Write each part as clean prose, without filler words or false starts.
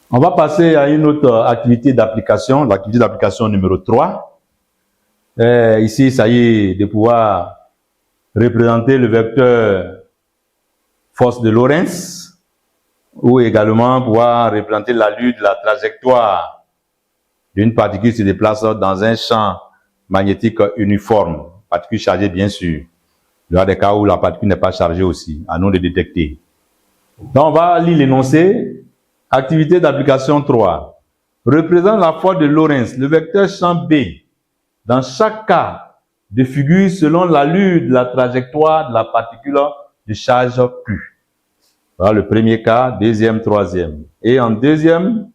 On va passer à une autre activité d'application, l'activité d'application numéro 3. Ici, il s'agit de pouvoir représenter le vecteur force de Lorentz ou également pouvoir représenter la lutte de la trajectoire d'une particule qui se déplace dans un champ magnétique uniforme, particule chargée bien sûr. Il y a des cas où la particule n'est pas chargée aussi, à nous de détecter. Donc on va lire l'énoncé. Activité d'application 3. Représente la force de Lorentz, le vecteur champ B, dans chaque cas de figure selon l'allure de la trajectoire de la particule de charge Q. Voilà le premier cas, deuxième, troisième. Et en deuxième,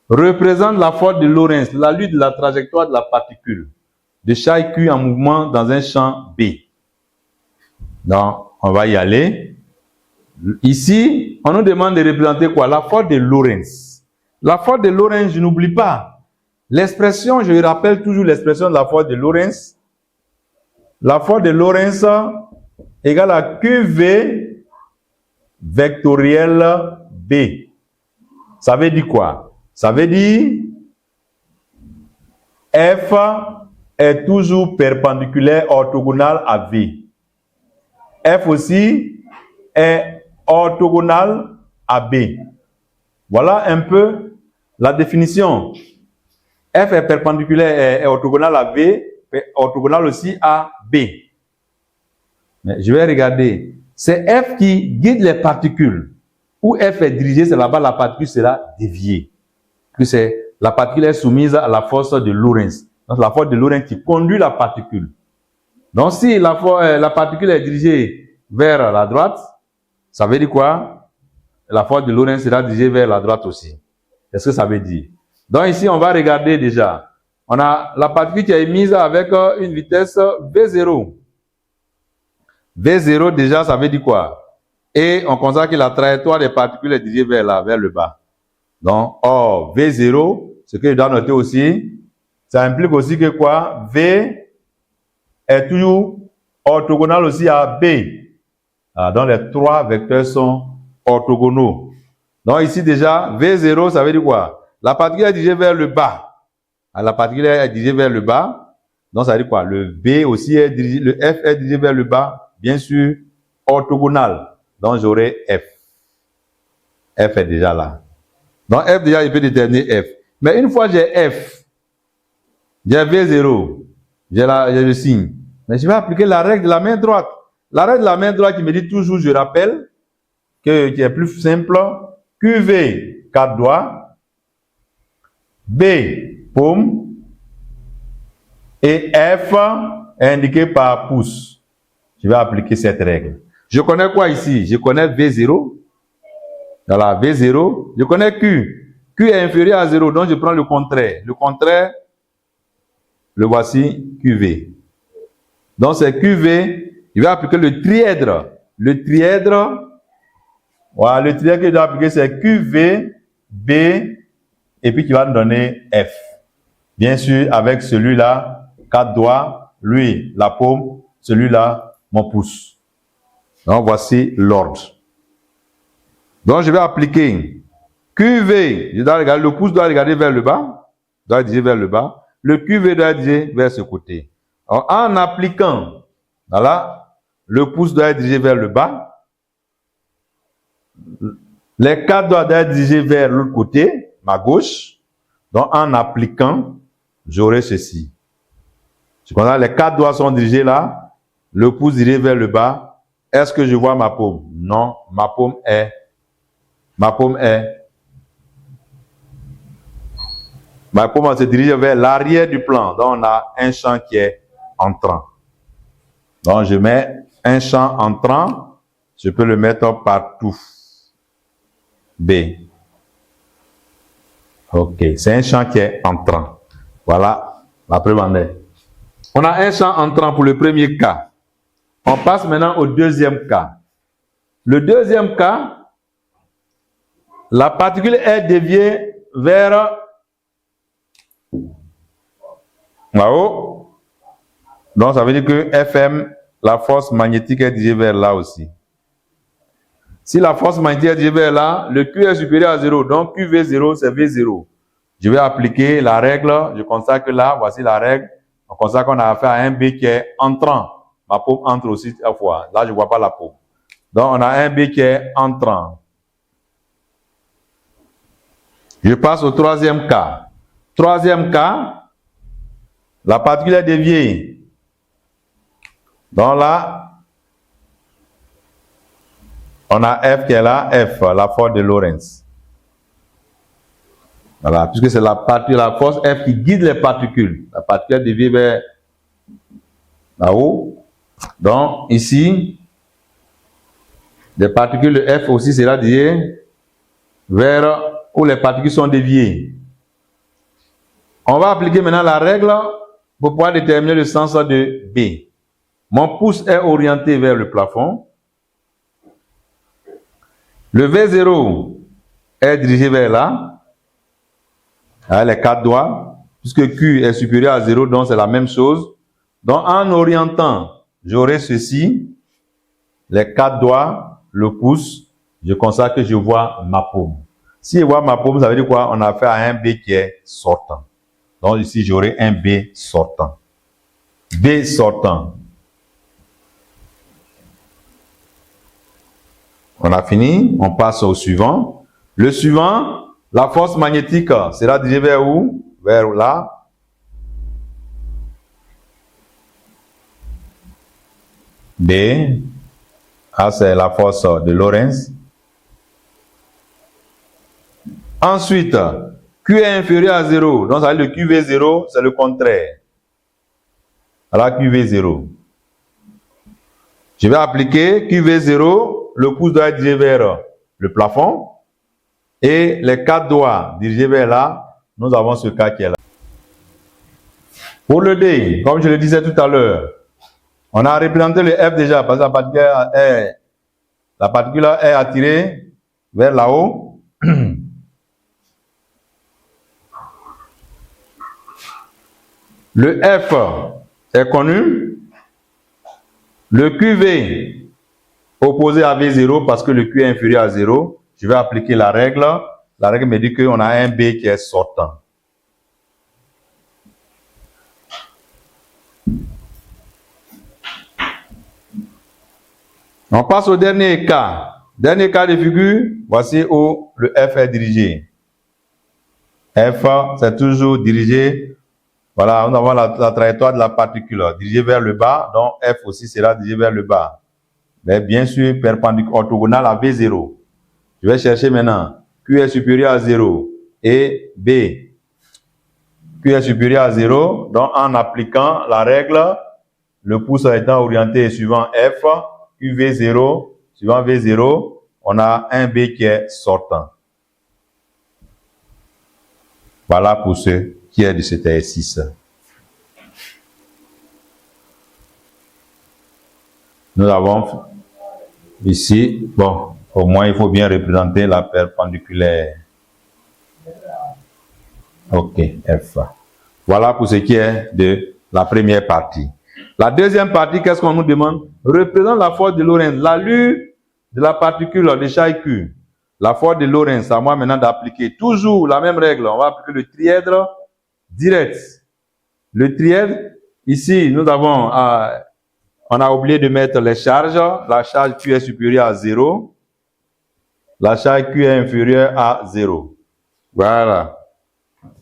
représente la force de Lorentz, l'allure de la trajectoire de la particule de charge Q en mouvement dans un champ B. Donc, on va y aller. Ici, on nous demande de représenter quoi? La force de Lorentz. La force de Lorentz, je n'oublie pas. L'expression, je rappelle toujours l'expression de la force de Lorentz. La force de Lorentz égale à QV vectoriel B. Ça veut dire quoi? Ça veut dire F est toujours perpendiculaire orthogonal à V. F aussi est orthogonal à B. Voilà un peu la définition. F est perpendiculaire et orthogonal à V, orthogonal aussi à B. Mais je vais regarder. C'est F qui guide les particules. Où F est dirigé, c'est là-bas la particule sera déviée. Puis la particule est soumise à la force de Lorentz. Donc la force de Lorentz qui conduit la particule. Donc si la particule est dirigée vers la droite, ça veut dire quoi? La force de Lorentz sera dirigée vers la droite aussi. Qu'est-ce que ça veut dire? Donc ici, on va regarder déjà. On a la particule qui est émise avec une vitesse V0. V0 déjà, ça veut dire quoi? Et on constate que la trajectoire des particules est dirigée vers le bas. Donc, or, V0, ce que je dois noter aussi, ça implique aussi que quoi? V est toujours orthogonal aussi à B. Donc, les trois vecteurs sont orthogonaux. Donc, ici déjà, V0, ça veut dire quoi? La particule est dirigée vers le bas. La particule est dirigée vers le bas. Donc, ça veut dire quoi? Le B aussi est dirigé, le F est dirigé vers le bas, bien sûr, orthogonal. Donc, j'aurai F. F est déjà là. Donc, F, déjà, il peut déterminer F. Mais une fois j'ai F, j'ai V0, j'ai le signe. Mais je vais appliquer la règle de la main droite. La règle de la main droite qui me dit toujours, je rappelle, qui est plus simple, QV, 4 doigts, B, paume, et F est indiqué par pouce. Je vais appliquer cette règle. Je connais quoi ici? Je connais V0. Voilà, V0. Je connais Q. Q est inférieur à 0, donc je prends le contraire. Le contraire, le voici, QV. Donc c'est QV. Je vais appliquer le trièdre. Le trièdre, voilà, le trièdre que je dois appliquer, c'est QV, B, et puis qui va nous donner F. Bien sûr, avec celui-là, 4 doigts, lui, la paume, celui-là, mon pouce. Donc voici l'ordre. Donc je vais appliquer QV, je dois regarder, le pouce doit regarder vers le bas, doit diriger vers le bas, le QV doit diriger vers ce côté. Alors, en appliquant, voilà, le pouce doit être dirigé vers le bas, les 4 doigts doivent être dirigés vers l'autre côté, ma gauche. Donc en appliquant, j'aurai ceci. Je constate les 4 doigts sont dirigés là, le pouce dirigé vers le bas. Est-ce que je vois ma paume? Non, ma paume se dirige vers l'arrière du plan. Donc, on a un champ qui est entrant. Donc, je mets un champ entrant. Je peux le mettre partout. B. OK. C'est un champ qui est entrant. Voilà la preuve en est. On a un champ entrant pour le premier cas. On passe maintenant au deuxième cas. Le deuxième cas, la particule est déviée vers là-haut. Donc, ça veut dire que FM, la force magnétique, est dirigée vers là aussi. Si la force magnétique est dirigée vers là, le Q est supérieur à 0. Donc, QV0, c'est V0. Je vais appliquer la règle. Je constate que là, voici la règle. On constate qu'on a affaire à un B qui est entrant. Ma paume entre aussi à fois. Là, je ne vois pas la paume. Donc, on a un B qui est entrant. Je passe au troisième cas. Troisième cas, la particule est déviée. Donc là, on a F qui est là, F, la force de Lorentz. Voilà, puisque c'est la force F qui guide les particules. La particule est déviée vers là-haut. Donc, ici, les particules de F aussi sera déviée vers où les particules sont déviées. On va appliquer maintenant la règle pour pouvoir déterminer le sens de B. Mon pouce est orienté vers le plafond. Le V0 est dirigé vers là, avec les 4 doigts, puisque Q est supérieur à 0, donc c'est la même chose. Donc en orientant, j'aurai ceci, les 4 doigts, le pouce, je constate que je vois ma paume. Si je vois ma paume, ça veut dire quoi? On a affaire à un B qui est sortant. Donc ici, j'aurai un B sortant. B sortant. On a fini, on passe au suivant. Le suivant, la force magnétique sera dirigée vers où? Vers là. B. Ah, c'est la force de Lorentz. Ensuite, Q est inférieur à 0. Donc, ça veut dire le QV0, c'est le contraire. Alors, QV0. Je vais appliquer QV0. Le pouce doit être dirigé vers le plafond. Et les 4 doigts dirigés vers là. Nous avons ce cas qui est là. Pour le D, comme je le disais tout à l'heure, on a représenté le F déjà parce que la particule est attirée vers là-haut. Le F est connu. Le QV opposé à V0 parce que le Q est inférieur à 0. Je vais appliquer la règle. La règle me dit qu'on a un B qui est sortant. On passe au dernier cas. Dernier cas de figure, voici où le F est dirigé. F, c'est toujours dirigé. Voilà, nous avons la trajectoire de la particule dirigée vers le bas, donc F aussi sera dirigé vers le bas. Mais bien sûr, perpendiculaire orthogonal à V0. Je vais chercher maintenant Q est supérieur à 0 et B. Q est supérieur à 0, donc en appliquant la règle, le pouce étant orienté suivant F, QV0, suivant V0, on a un B qui est sortant. Voilà pour ce qui est de cet exercice. Nous avons ici, bon, au moins il faut bien représenter la perpendiculaire. Ok, F. Voilà pour ce qui est de la première partie. La deuxième partie, qu'est-ce qu'on nous demande? Représente la force de Lorentz, l'allure de la particule de chaque Q. La force de Lorentz, à moi maintenant d'appliquer toujours la même règle. On va appliquer le trièdre direct. Le trièdre, ici, nous avons, on a oublié de mettre les charges. La charge Q est supérieure à 0. La charge Q est inférieure à 0. Voilà.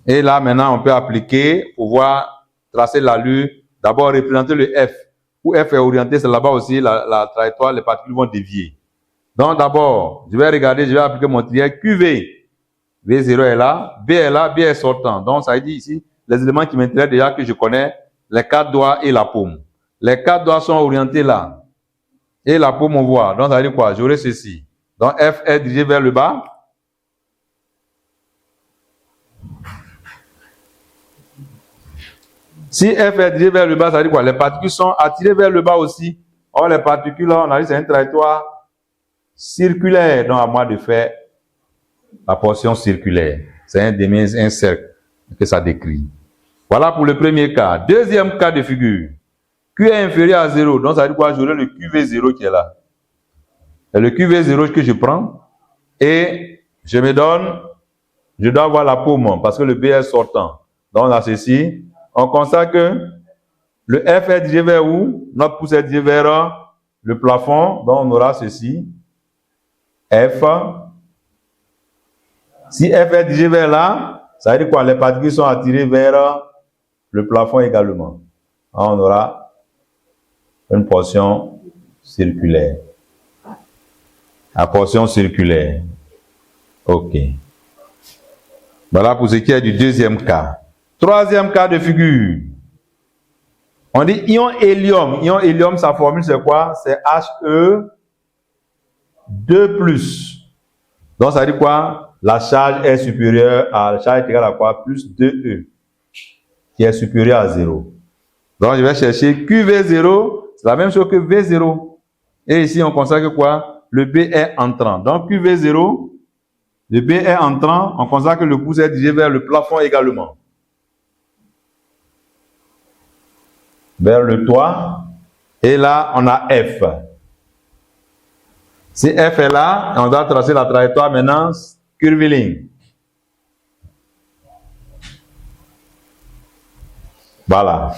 Et là, maintenant, on peut appliquer, pouvoir tracer l'allure. D'abord, représenter le F. Où F est orienté, c'est là-bas aussi, la trajectoire, les particules vont dévier. Donc, d'abord, je vais regarder, je vais appliquer mon trièdre QV. V0 est là, B est là, B est sortant. Donc, ça veut dire ici, les éléments qui m'intéressent déjà que je connais, les 4 doigts et la paume. Les 4 doigts sont orientés là. Et la paume, on voit. Donc, ça veut dire quoi? J'aurai ceci. Donc, F est dirigé vers le bas. Si F est dirigé vers le bas, ça veut dire quoi? Les particules sont attirées vers le bas aussi. Or, les particules, on a dit c'est une trajectoire circulaire. Donc, à moi de faire la portion circulaire. C'est un cercle que ça décrit. Voilà pour le premier cas. Deuxième cas de figure. Q est inférieur à 0. Donc, ça veut dire quoi? J'aurai le QV0 qui est là. C'est le QV0 que je prends et je dois avoir la paume parce que le B est sortant. Donc, on a ceci. On constate que le F est dirigé vers où? Notre pouce est dirigé vers le plafond. Donc, on aura ceci. F. Si F est dirigé vers là, ça veut dire quoi? Les particules sont attirées vers le plafond également. On aura une portion circulaire. La portion circulaire. OK. Voilà pour ce qui est du deuxième cas. Troisième cas de figure. On dit ion hélium. Ion hélium, sa formule c'est quoi? C'est He2+. Donc ça dit quoi? La charge est supérieure à la charge est égale à quoi? Plus 2E. Qui est supérieur à 0. Donc je vais chercher QV0. C'est la même chose que V0. Et ici on constate que quoi? Le B est entrant. Donc QV0, le B est entrant. On constate que le pouce est dirigé vers le plafond également. Vers le toit. Et là, on a F. Si F est là, on doit tracer la trajectoire maintenant curviligne. Voilà.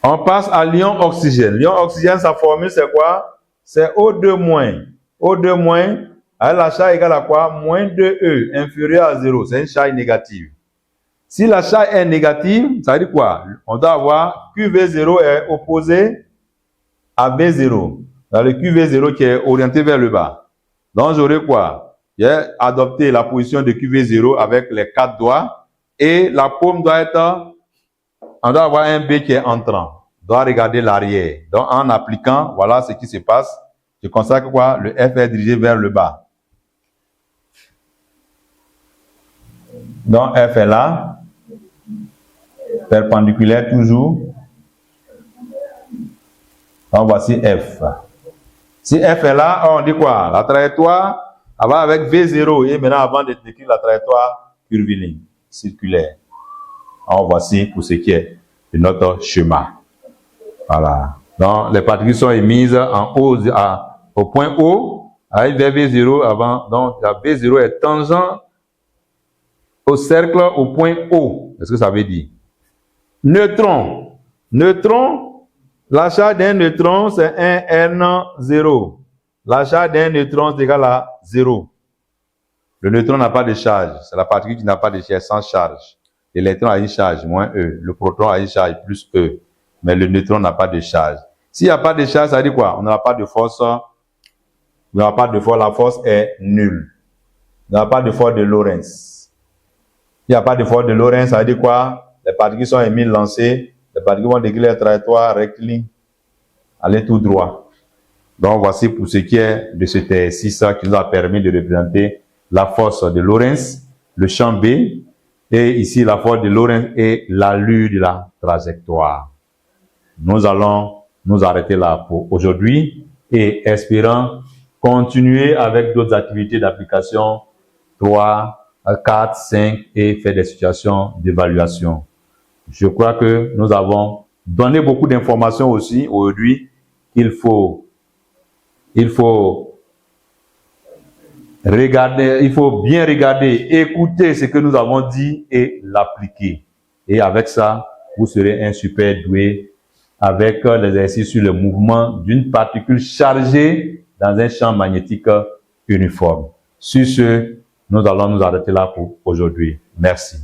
On passe à l'ion oxygène. L'ion oxygène, sa formule, c'est quoi? C'est O2-. O2- avec la charge égale à quoi? Moins 2E, inférieur à 0. C'est une charge négative. Si la charge est négative, ça veut dire quoi? On doit avoir QV0 est opposé à B0. Dans le QV0 qui est orienté vers le bas. Donc, j'aurai quoi? J'ai adopté la position de QV0 avec les 4 doigts. Et la paume doit être... On doit avoir un B qui est entrant. On doit regarder l'arrière. Donc, en appliquant, voilà ce qui se passe. Je constate que quoi? Le F est dirigé vers le bas. Donc, F est là. Perpendiculaire toujours. Donc, voici F. Si F est là, on dit quoi? La trajectoire, elle va avec V0. Et maintenant, avant de décrire la trajectoire curviligne, circulaire. Alors, voici pour ce qui est de notre schéma. Voilà. Donc, les particules sont émises en haut, au point O, avec vers V0 avant. Donc, la V0 est tangent au cercle au point O. Qu'est-ce que ça veut dire? Neutron. Neutron, la charge d'un neutron, c'est 1N0. La charge d'un neutron, c'est égal à 0. Le neutron n'a pas de charge. C'est la particule qui n'a pas de charge, sans charge. L'électron a une charge, moins E. Le proton a une charge, plus E. Mais le neutron n'a pas de charge. S'il n'y a pas de charge, ça veut dire quoi? On n'a pas de force. On n'a pas de force. La force est nulle. On n'a pas de force de Lorentz. S'il n'y a pas de force de Lorentz, ça veut dire quoi? Les particules sont émises, lancées. Les particules vont décrire la trajectoire rectiligne. Aller tout droit. Donc, voici pour ce qui est de cet exercice qui nous a permis de représenter la force de Lorentz, le champ B, et ici la force de Lorentz et l'allure de la trajectoire. Nous allons nous arrêter là pour aujourd'hui et espérant continuer avec d'autres activités d'application 3, 4, 5 et faire des situations d'évaluation. Je crois que nous avons donné beaucoup d'informations aussi aujourd'hui qu'il faut regarder, il faut bien regarder, écouter ce que nous avons dit et l'appliquer. Et avec ça, vous serez un super doué avec l'exercice sur le mouvement d'une particule chargée dans un champ magnétique uniforme. Sur ce, nous allons nous arrêter là pour aujourd'hui. Merci.